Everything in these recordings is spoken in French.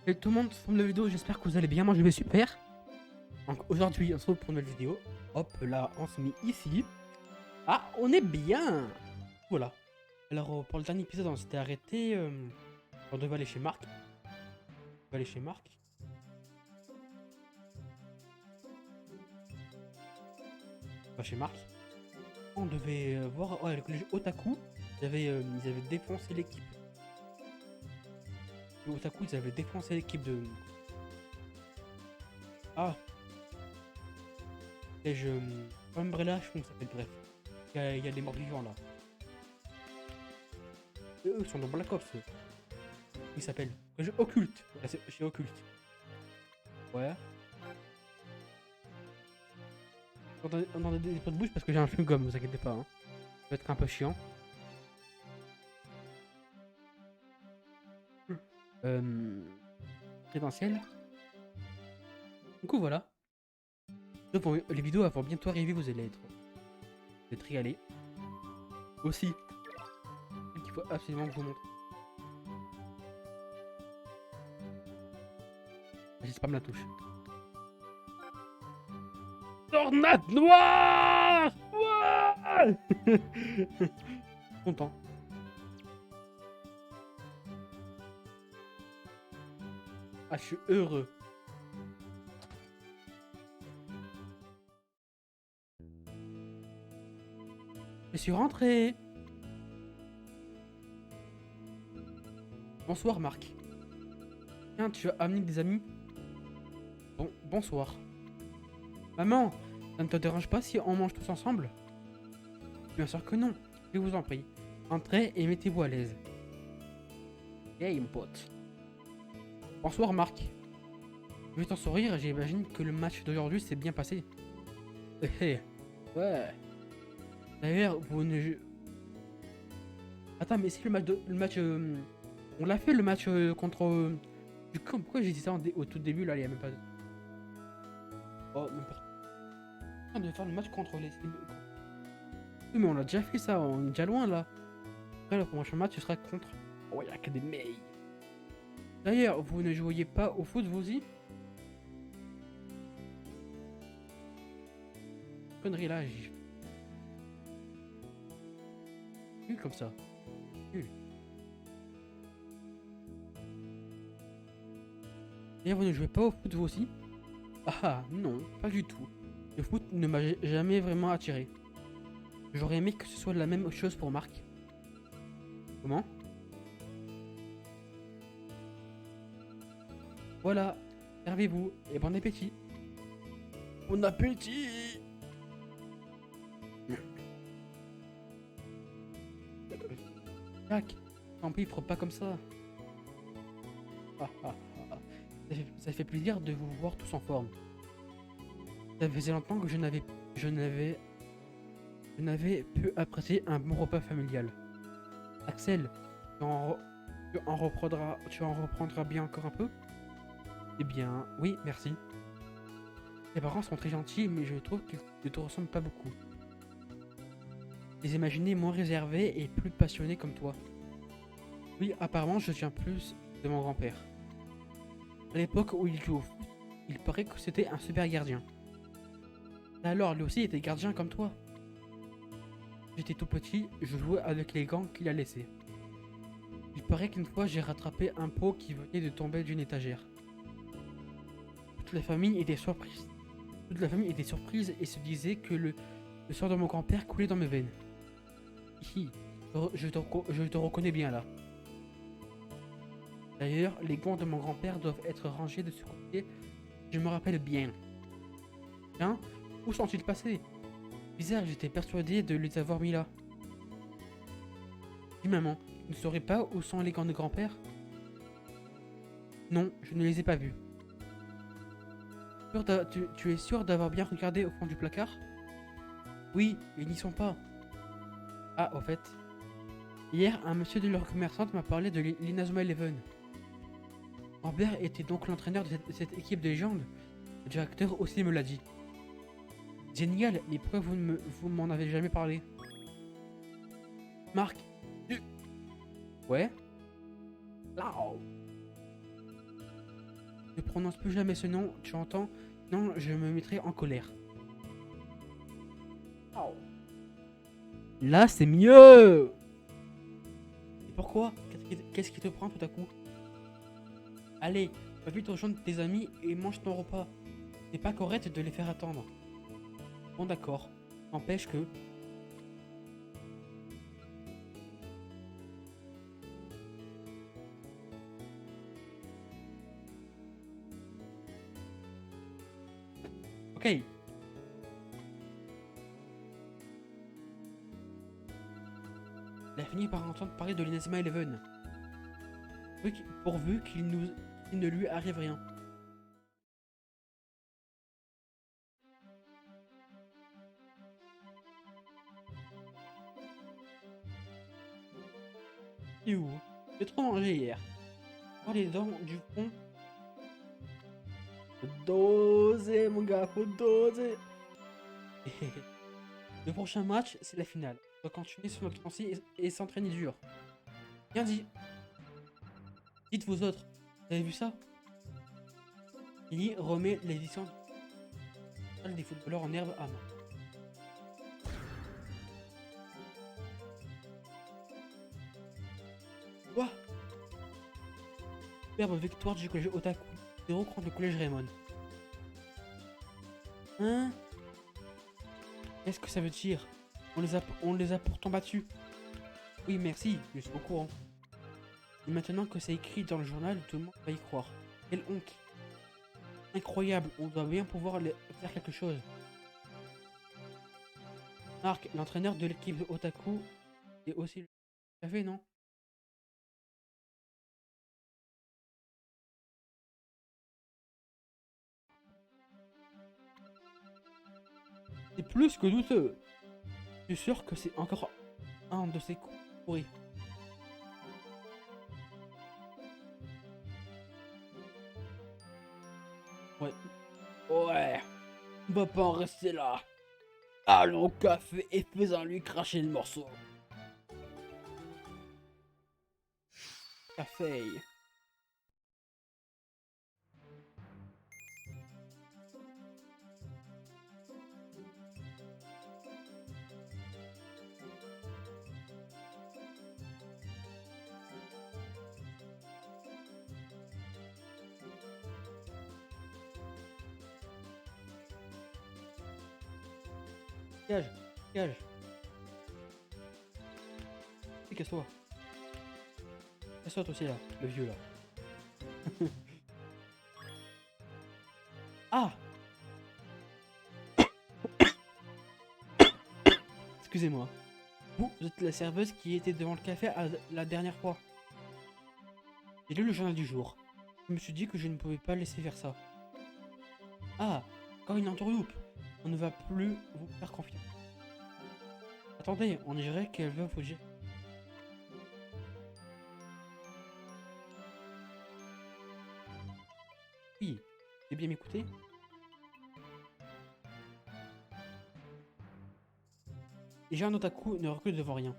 Et tout le monde, sur la vidéo, j'espère que vous allez bien, moi je vais super. Donc aujourd'hui, on se retrouve pour une nouvelle vidéo. Hop, là, on se met ici. Ah, on est bien. Voilà. Alors, pour le dernier épisode, on s'était arrêté. On devait aller chez Marc. On devait aller chez Marc. Pas chez Marc. On devait voir ouais, le collège Otaku. Ils avaient défoncé l'équipe. Le Otaku, ils avaient défoncé l'équipe de... Ah, collège Umbrella, je crois que ça s'appelle, bref. Il y a des morts vivants là. Eux, ils sont dans Black Ops. Il s'appelle collège Occulte. Là, c'est chez Occulte. Ouais. On a des pots de bouche parce que j'ai un chewing-gum, vous inquiétez pas. Hein. Ça va être un peu chiant. Présentiel. Du coup, voilà. Donc, les vidéos vont bientôt arriver, vous allez être régalés. Aussi, qu'il faut absolument que je vous montre. Je spam la touche. Tornade noire. Ouais. Content. Ah, je suis heureux. Je suis rentré. Bonsoir, Marc. Tiens, tu as amené des amis? Bonsoir. Maman, ça ne te dérange pas si on mange tous ensemble? Bien sûr que non. Je vous en prie. Entrez et mettez-vous à l'aise. Hey, mon pote. Bonsoir, Marc. Vu ton sourire, j'imagine que le match d'aujourd'hui s'est bien passé. Ouais. D'ailleurs, vous ne... Attends, mais si le match on l'a fait le match contre... Du coup, pourquoi j'ai dit ça au tout début là, il y a même pas... Oh, même pas... On devait faire le match contre les... Oui, mais on a déjà fait ça, on est déjà loin là. Après, le prochain match, ce sera contre... Oh, l'Académie. D'ailleurs, vous ne jouiez pas au foot, vous y? Connerie là, j'ai... Nul comme ça. Nul. D'ailleurs, vous ne jouez pas au foot, vous aussi? Ah, non, pas du tout. Le foot ne m'a jamais vraiment attiré. J'aurais aimé que ce soit la même chose pour Marc. Comment? Voilà, servez-vous et bon appétit. Bon appétit! Jack, tant pis, faut pas comme ça. Ah, ah, ah. Ça fait plaisir de vous voir tous en forme. Ça faisait longtemps que je n'avais pu apprécier un bon repas familial. Axel, tu en reprendras bien encore un peu? Eh bien, oui, merci. Tes parents sont très gentils, mais je trouve qu'ils ne te ressemblent pas beaucoup. Je les imaginais moins réservés et plus passionnés comme toi. Oui, apparemment, je tiens plus de mon grand-père. À l'époque où il jouait au foot, il paraît que c'était un super gardien. Et alors, lui aussi était gardien comme toi. J'étais tout petit, je jouais avec les gants qu'il a laissés. Il paraît qu'une fois, j'ai rattrapé un pot qui venait de tomber d'une étagère. Toute la famille était surprise. Toute la famille était surprise et se disait que le sang de mon grand-père coulait dans mes veines. Hi, je te reconnais bien là. D'ailleurs, les gants de mon grand-père doivent être rangés de ce côté. Je me rappelle bien. Tiens, où sont-ils passés? Bizarre, j'étais persuadé de les avoir mis là. Dis maman, tu ne saurais pas où sont les gants de grand-père? Non, je ne les ai pas vus. Tu es sûr d'avoir bien regardé au fond du placard? Oui, ils n'y sont pas. Ah, au fait. Hier, un monsieur de leur commerçante m'a parlé de l'Inazuma Eleven. Robert était donc l'entraîneur de cette équipe de légendes. Le directeur aussi me l'a dit. Génial, mais pourquoi vous m'en avez jamais parlé? Marc. Ouais. Là. Ne prononce plus jamais ce nom, tu entends? Non, je me mettrai en colère. Oh. Là, c'est mieux! Et pourquoi? Qu'est-ce qui te prend tout à coup? Allez, va vite rejoindre tes amis et mange ton repas. C'est pas correct de les faire attendre. Bon d'accord. N'empêche que... Ok. Il a fini par entendre parler de l'Inazuma Eleven. Pourvu qu'il ne lui arrive rien. Et où? J'ai trop mangé hier. Oh les dents du fond. Faut doser mon gars, faut doser. Le prochain match, c'est la finale. On doit continuer sur notre lancée et s'entraîner dur. Bien dit. Dites vous autres, vous avez vu ça? Il remet les licences des footballeurs en herbe à main. Quoi? Superbe victoire du collège Otaku. 0 contre le collège Raymond. Hein? Qu'est-ce que ça veut dire? On les a pourtant battus. Oui, merci, je suis au courant. Et maintenant que c'est écrit dans le journal, tout le monde va y croire. Quelle honte. Incroyable, on doit bien pouvoir faire quelque chose. Marc, l'entraîneur de l'équipe Otaku, est aussi le café, non? C'est plus que douteux. Je suis sûr que c'est encore un de ces coups pourris. Ouais. Ouais. On va pas en rester là. Allons au café et faisons-lui cracher le morceau. Café. Gage. Gage. Et casse-toi. Casse-toi toi aussi là, le vieux là. Ah! Excusez-moi. Vous êtes la serveuse qui était devant le café la dernière fois. J'ai lu le journal du jour. Je me suis dit que je ne pouvais pas laisser faire ça. Ah, encore une entourloupe. On ne va plus vous faire confiance. Attendez, on dirait qu'elle veut vous dire. Oui, j'ai bien m'écouter. Déjà un otaku ne recule devant rien.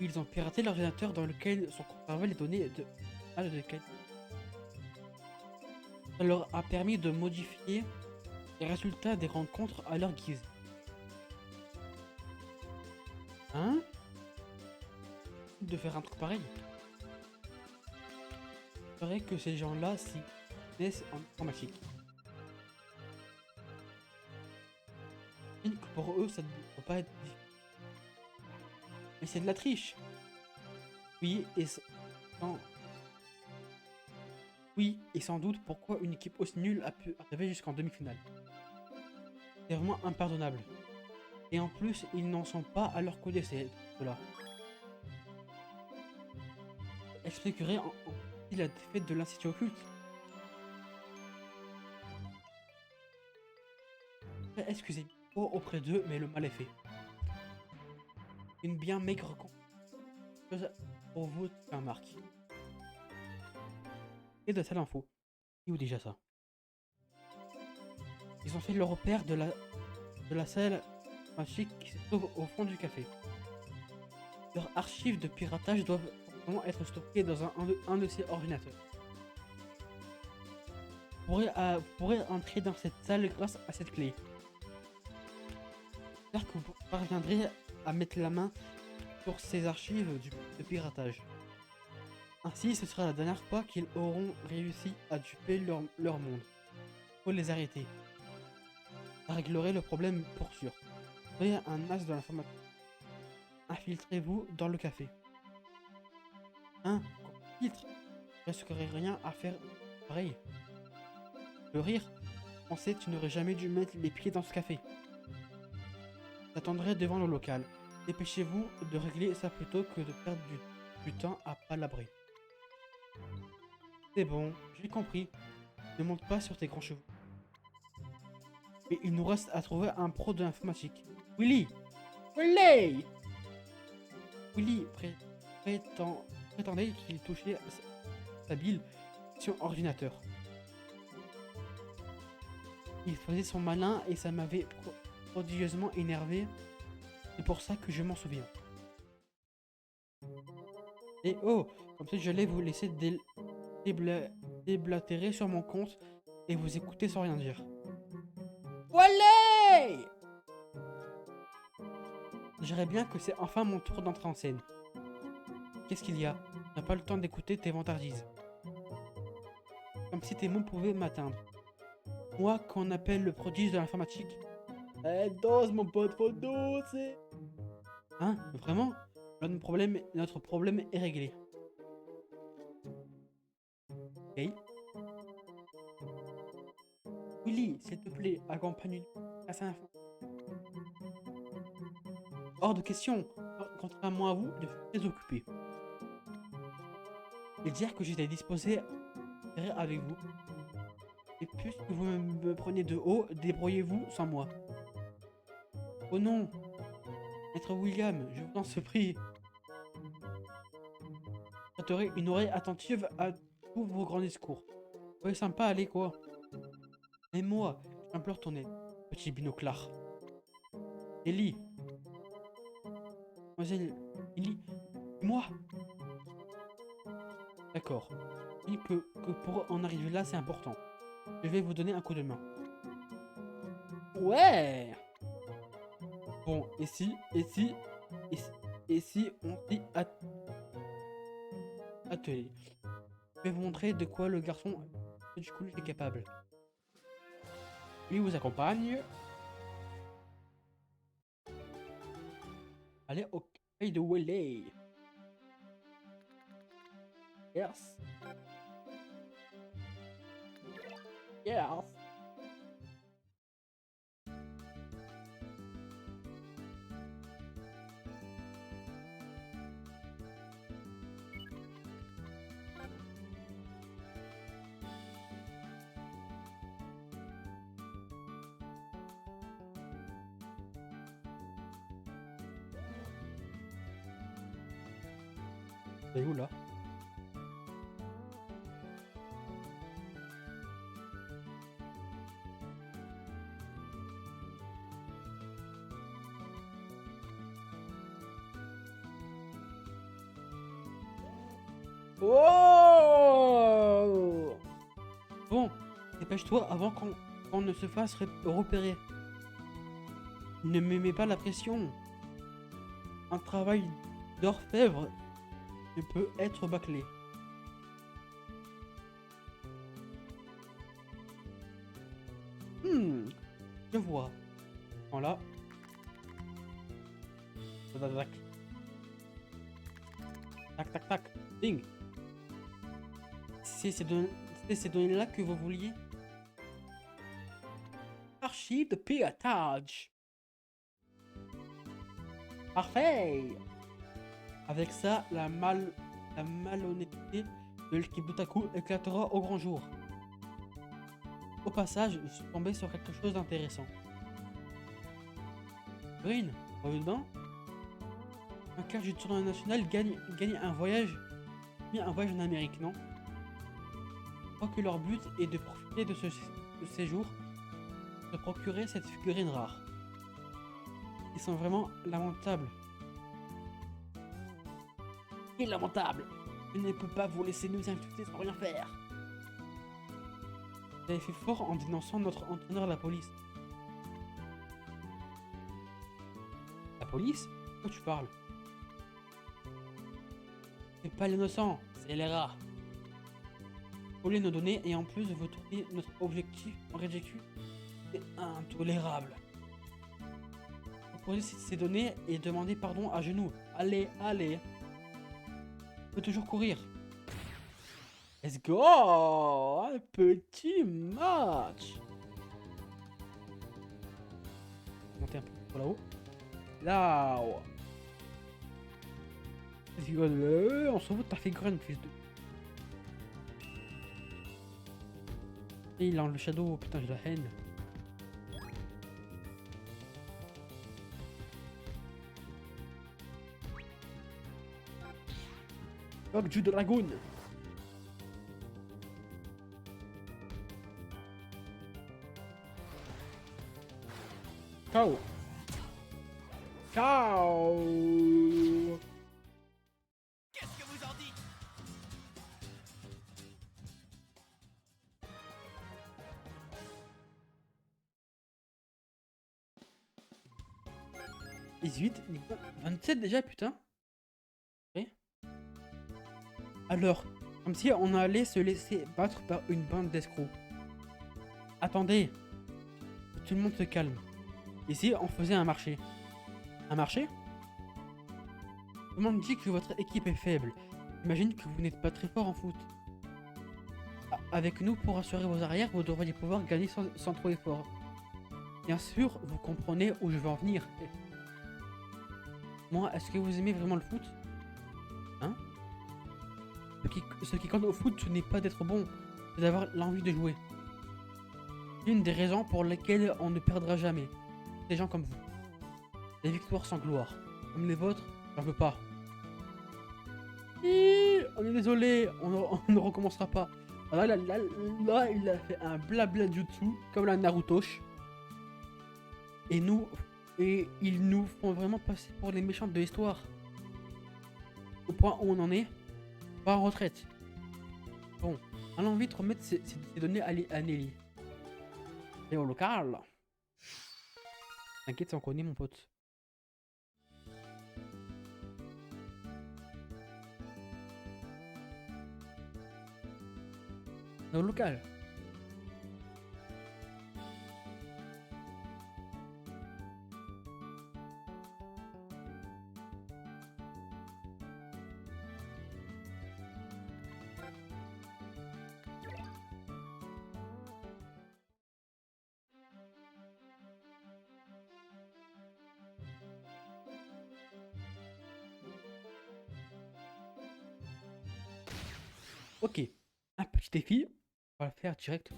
Ils ont piraté l'ordinateur dans lequel sont conservées les données de... Ah, de quel... Ça leur a permis de modifier les résultats des rencontres à leur guise. Hein? De faire un truc pareil? C'est vrai que ces gens-là s'y connaissent en informatique. Et que pour eux, ça ne doit pas être difficile. Mais c'est de la triche. Oui, sans... Oui, et sans doute pourquoi une équipe aussi nulle a pu arriver jusqu'en demi-finale. C'est vraiment impardonnable. Et en plus, ils n'en sont pas à leur connaissance, cela. Expliquerait en la défaite de l'Institut occulte. Excusez-moi auprès d'eux, mais le mal est fait. Une bien maigre chose pour vous, un Marc. Et de telle info. Et où déjà ça? Ils ont fait le repère de la salle magique qui se trouve au fond du café. Leurs archives de piratage doivent comment être stocké dans un de ces ordinateurs. Vous pourrez entrer dans cette salle grâce à cette clé. J'espère que vous parviendrez à mettre la main sur ces archives de piratage. Ainsi, ce sera la dernière fois qu'ils auront réussi à duper leur monde. Faut les arrêter. Ça réglerait le problème pour sûr. Soyez un as de l'informatique. Infiltrez-vous dans le café. Hein? Filtre? Il ne risquerait rien à faire pareil. Le rire? Pensez, tu n'aurais jamais dû mettre les pieds dans ce café. J'attendrai devant le local. Dépêchez-vous de régler ça plutôt que de perdre du temps à palabrer. C'est bon, j'ai compris. Ne monte pas sur tes grands chevaux. Et il nous reste à trouver un pro de l'informatique. Willy! Willy! Willy prétendait qu'il touchait sa bile sur ordinateur. Il faisait son malin et ça m'avait prodigieusement énervé. C'est pour ça que je m'en souviens. Et oh, comme ça j'allais vous laisser déblatérer sur mon compte et vous écouter sans rien dire. Wallay! J'aimerais bien que c'est enfin mon tour d'entrer en scène. Qu'est-ce qu'il y a? On n'a pas le temps d'écouter tes vantardises. Comme si tes mots pouvaient m'atteindre. Moi, qu'on appelle le prodige de l'informatique. Dose, mon pote, faut doser. Hein? Vraiment? Notre problème est réglé. Ok. Willy, s'il te plaît, accompagne-nous à sa fin. Hors de question, contrairement à vous, de très occupé. Et dire que j'étais disposé à faire avec vous. Et puisque vous me prenez de haut, débrouillez-vous sans moi. Oh non! Maître William, je vous en supplie. J'aurai une oreille attentive à tous vos grands discours. Soyez sympa, allez quoi. Et moi, j'implore ton aide, petit binoclard. Ellie. Mademoiselle Ellie. Moi. D'accord. Et que pour en arriver là, c'est important. Je vais vous donner un coup de main. Ouais. Bon, et si on dit atelier. Je vais vous montrer de quoi le garçon du coup est capable. Lui vous accompagne. Allez au café de Willy. Yes. Yes. C'est où là? Oh! Bon, dépêche-toi avant qu'on ne se fasse repérer. Ne me mets pas la pression. Un travail d'orfèvre ne peut être bâclé. Je vois. Voilà. Tac, tac, tac, tac. Ding. C'est ces données-là que vous vouliez? Archive de piratage. Parfait. Avec ça, la malhonnêteté de l'Ikibutaku éclatera au grand jour. Au passage, je suis tombé sur quelque chose d'intéressant. Green, dedans? Un quart du tournoi national gagne un voyage en Amérique, non? Je crois que leur but est de profiter de ce séjour, de procurer cette figurine rare. Ils sont vraiment lamentables. Et lamentable. Je ne peux pas vous laisser nous insulter sans rien faire. Vous avez fait fort en dénonçant notre entraîneur à la police. La police? De quoi tu parles? C'est pas l'innocent, c'est les rats. Vous voulez nos données et en plus vous tournez notre objectif en ridicule. C'est intolérable. Proposez ces données et demandez pardon à genoux. Allez, allez. On peut toujours courir. Let's go! Un petit match. Monter un peu pour là-haut. Là. On s'en fout de ta figurine, fils de. Et il a le shadow, putain, j'ai la haine. Fuck du dragon. Ciao. Ciao. Qu'est-ce que vous en dites? Niveau 27 déjà, putain. Oui. Alors, comme si on allait se laisser battre par une bande d'escrocs. Attendez. Que tout le monde se calme. Ici, on faisait un marché. Un marché? Tout le monde dit que votre équipe est faible. J'imagine que vous n'êtes pas très fort en foot. Avec nous, pour assurer vos arrières, vous devriez pouvoir gagner sans trop effort. Bien sûr, vous comprenez où je veux en venir. Moi, est-ce que vous aimez vraiment le foot? Hein? Ce qui compte au foot, ce n'est pas d'être bon, c'est d'avoir l'envie de jouer. C'est une des raisons pour lesquelles on ne perdra jamais. Des gens comme vous. Des victoires sans gloire. Comme les vôtres, j'en veux pas. On est désolé, on ne recommencera pas. Là, il a fait un blabla jutsu, comme la Narutosh. Et ils nous font vraiment passer pour les méchants de l'histoire. Au point où on en est, pas en retraite. Bon, allons vite remettre ces données à Nelly. Et au local. T'inquiète, on connaît mon pote. Au local. Ok, un petit défi. On va le faire direct.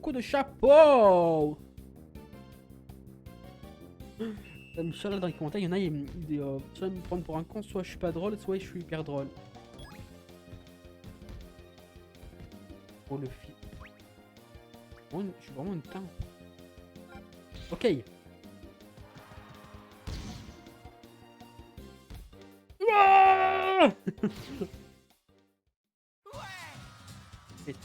Coup de chapeau. Michel, dans les commentaires, il y en a, il dit soit me prendre pour un con, soit je suis pas drôle, soit je suis hyper drôle. Oh le film. Je suis vraiment une teinte. Ok. Vite.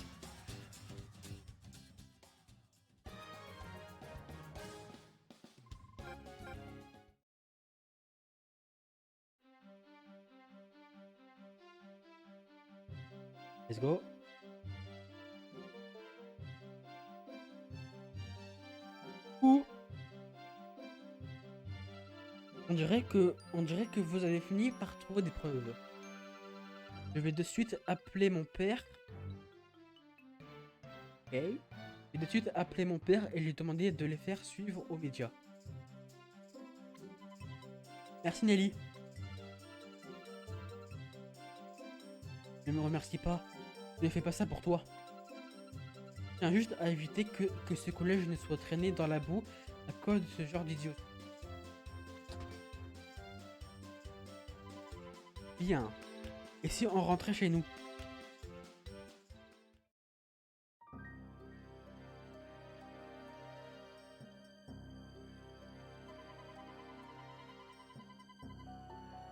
Let's go. Ouh. On dirait que vous avez fini par trouver des preuves. Je vais de suite appeler mon père. Ok. Je vais de suite appeler mon père et lui demander de les faire suivre aux médias. Merci Nelly. Ne me remercie pas. Je ne fais pas ça pour toi. Je tiens juste à éviter que ce collège ne soit traîné dans la boue à cause de ce genre d'idiot. Bien. Et si on rentrait chez nous?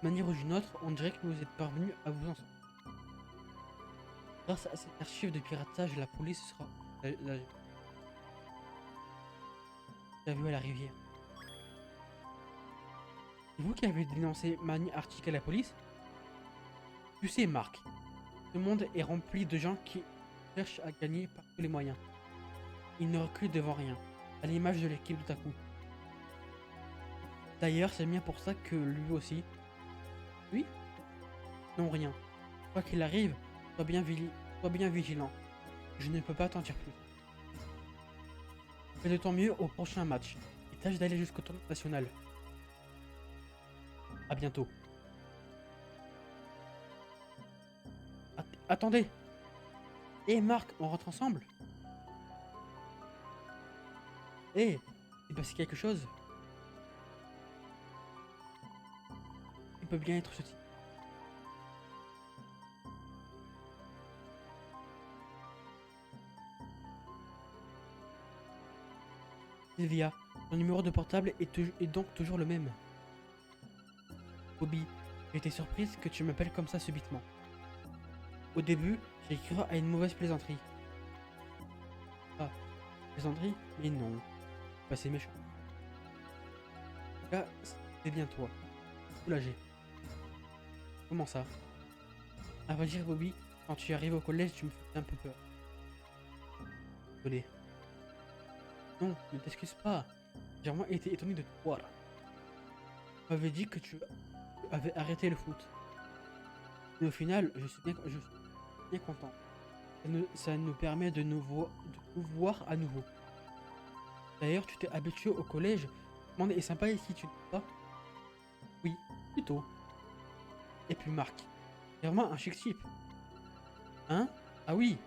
D'une manière ou d'une autre, on dirait que vous êtes parvenus à vous en sortir. Grâce à cette archive de piratage, la police sera la vue à la rivière. C'est vous qui avez dénoncé Mani Arctic à la police? Tu sais, Marc, ce monde est rempli de gens qui cherchent à gagner par tous les moyens. Ils ne reculent devant rien, à l'image de l'équipe d'Otaku. D'ailleurs, c'est bien pour ça que lui aussi... Oui? Non, rien. Quoi qu'il arrive, sois bien vigilant. Je ne peux pas t'en dire plus. Fais de ton mieux au prochain match et tâche d'aller jusqu'au tournoi national. À bientôt. Attendez. Hé Marc, on rentre ensemble? Hé, il passe quelque chose? Il peut bien être ce type. Sylvia, ton numéro de portable est donc toujours le même. Bobby, j'ai été surprise que tu m'appelles comme ça subitement. Au début, j'ai cru à une mauvaise plaisanterie. Ah, plaisanterie? Mais non, pas c'est méchant. En tout cas, c'est bien toi, soulagé. Comment ça? À vrai dire, Bobby, quand tu es arrivé au collège, tu me faisais un peu peur. Désolé. Non, ne t'excuse pas. J'ai vraiment été étonné de te voir. Tu m'avais dit que tu avais arrêté le foot. Mais au final, je suis bien content. Ça nous permet de nous voir à nouveau. D'ailleurs, tu t'es habitué au collège. Le monde est sympa ici, tu ne trouves pas? Oui, plutôt. Et puis Marc, c'est vraiment un chic type. Hein? Ah oui,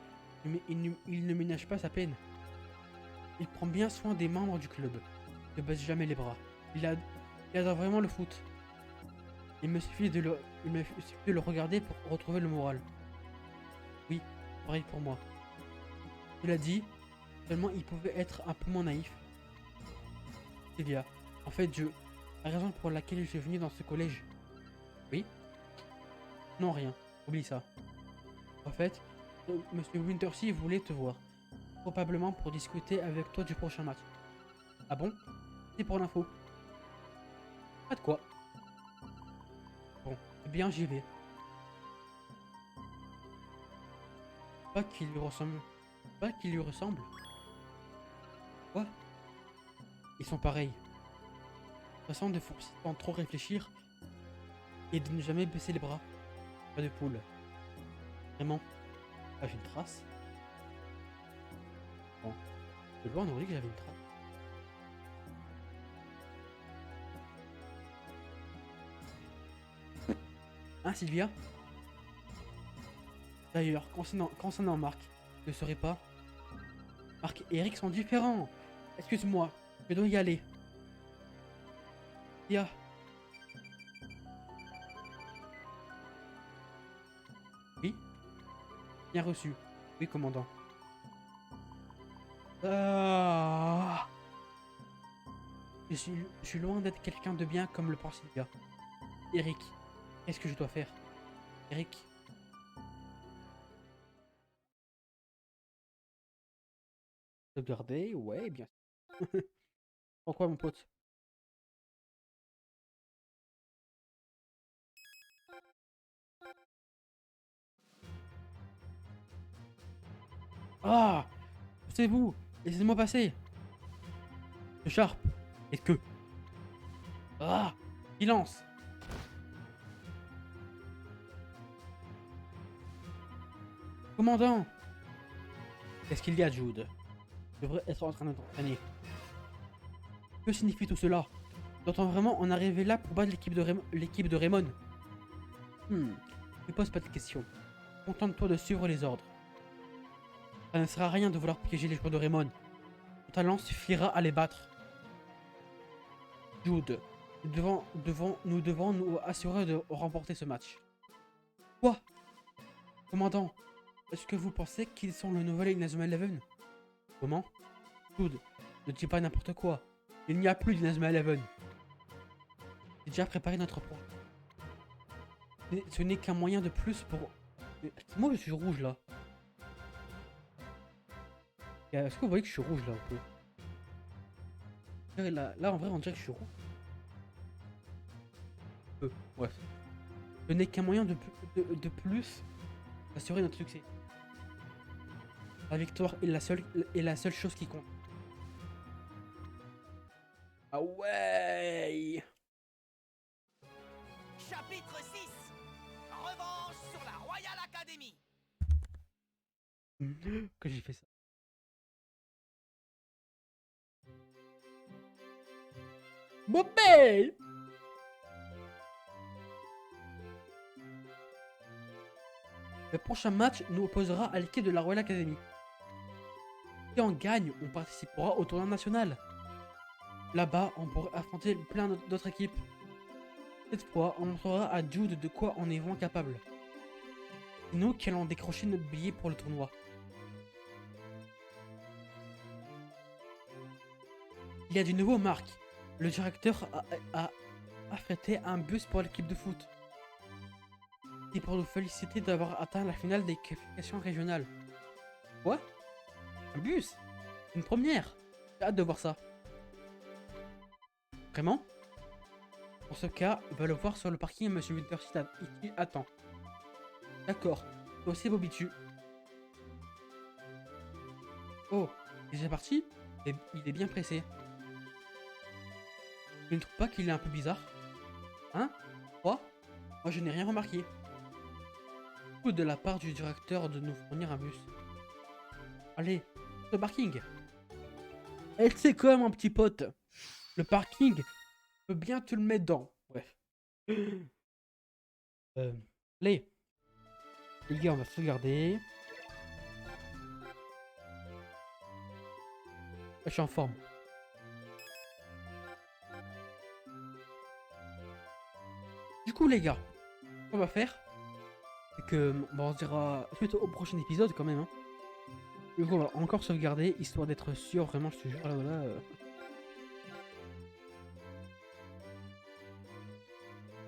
mais il ne ménage pas sa peine. Il prend bien soin des membres du club. Ne baisse jamais les bras. Il adore vraiment le foot. Il me suffit de le regarder pour retrouver le moral. Oui, pareil pour moi. Cela dit, seulement il pouvait être un peu moins naïf. Sylvia, en fait, la raison pour laquelle je suis venu dans ce collège. Oui? Non, rien. Oublie ça. En fait, Monsieur Wintersea voulait te voir. Probablement pour discuter avec toi du prochain match. Ah bon? C'est pour l'info. Pas de quoi. Bon, eh bien j'y vais. Pas qu'il lui ressemble. Pas qu'il lui ressemble. Quoi? Ils sont pareils. Façon de forcer sans trop réfléchir et de ne jamais baisser les bras. Pas de poule. Vraiment? Ah, j'ai une trace. Bon. De loin on aurait dit que j'avais une trace. Hein, Sylvia? D'ailleurs, concernant Marc, ne serait pas... Marc et Eric sont différents. Excuse-moi, je dois y aller. Sylvia. Oui? Bien reçu. Oui, commandant. Ah. Je suis loin d'être quelqu'un de bien comme le pense Sylvia. Eric, qu'est-ce que je dois faire? Eric? Sauvegarder? Ouais, bien sûr. Pourquoi, mon pote? Ah! C'est vous! Laissez-moi passer! Le Sharp! Est-ce que... Ah! Silence! Commandant! Qu'est-ce qu'il y a, Jude? Je devrais être en train de t'entraîner. Que signifie tout cela? Doit-on vraiment en arriver là pour battre l'équipe de Raymond? Ne pose pas de questions. Contente-toi de suivre les ordres. Ça ne sert à rien de vouloir piéger les joueurs de Raymond. Ton talent suffira à les battre. Jude, nous devons nous assurer de remporter ce match. Quoi? Commandant, est-ce que vous pensez qu'ils sont le nouvel Inazuma Eleven? Comment? Jude, ne dis pas n'importe quoi. Il n'y a plus d'Inazuma Eleven. J'ai déjà préparé notre plan. Ce n'est qu'un moyen de plus pour... Mais moi je suis rouge là. Est-ce que vous voyez que je suis rouge là un peu? Là en vrai on dirait que je suis rouge. Bref. Ce n'est qu'un moyen de plus d'assurer notre succès. La victoire est la seule chose qui compte. Ah ouais. Chapitre 6. Revanche sur la Royal Academy. Que j'ai fait ça. Bobé. Le prochain match nous opposera à l'équipe de la Royal Academy. Si on gagne, on participera au tournoi national. Là-bas, on pourrait affronter plein d'autres équipes. Cette fois, on montrera à Jude de quoi on est vraiment capable. C'est nous qui allons décrocher notre billet pour le tournoi. Il y a du nouveau, Marc. Le directeur a affrété un bus pour l'équipe de foot. Et pour nous féliciter d'avoir atteint la finale des qualifications régionales. Quoi? Un bus? Une première? J'ai hâte de voir ça. Vraiment? Pour ce cas, va le voir sur le parking, monsieur Winterstead. Il attend. D'accord. Toi aussi, Bobitu. Oh, il est déjà parti? Il est bien pressé. Tu ne trouves pas qu'il est un peu bizarre? Hein? Quoi? Moi, je n'ai rien remarqué. Ou de la part du directeur de nous fournir un bus. Allez, le parking. Elle sait quoi, mon petit pote? Le parking, je peux bien te le mettre dans. Bref. Allez. Les gars, on va sauvegarder. Je suis en forme. Du coup, les gars, ce qu'on va faire, c'est que bon, on se dira suite au prochain épisode quand même. Hein. Du coup, on va encore sauvegarder histoire d'être sûr, vraiment, je te jure. Là, voilà.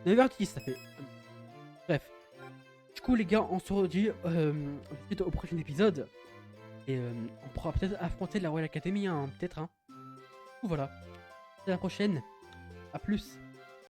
9h10, ça fait. Bref. Du coup, les gars, on se redit suite au prochain épisode. Et on pourra peut-être affronter la Royal Academy, hein, peut-être. Hein. Du coup, voilà. À la prochaine. A plus.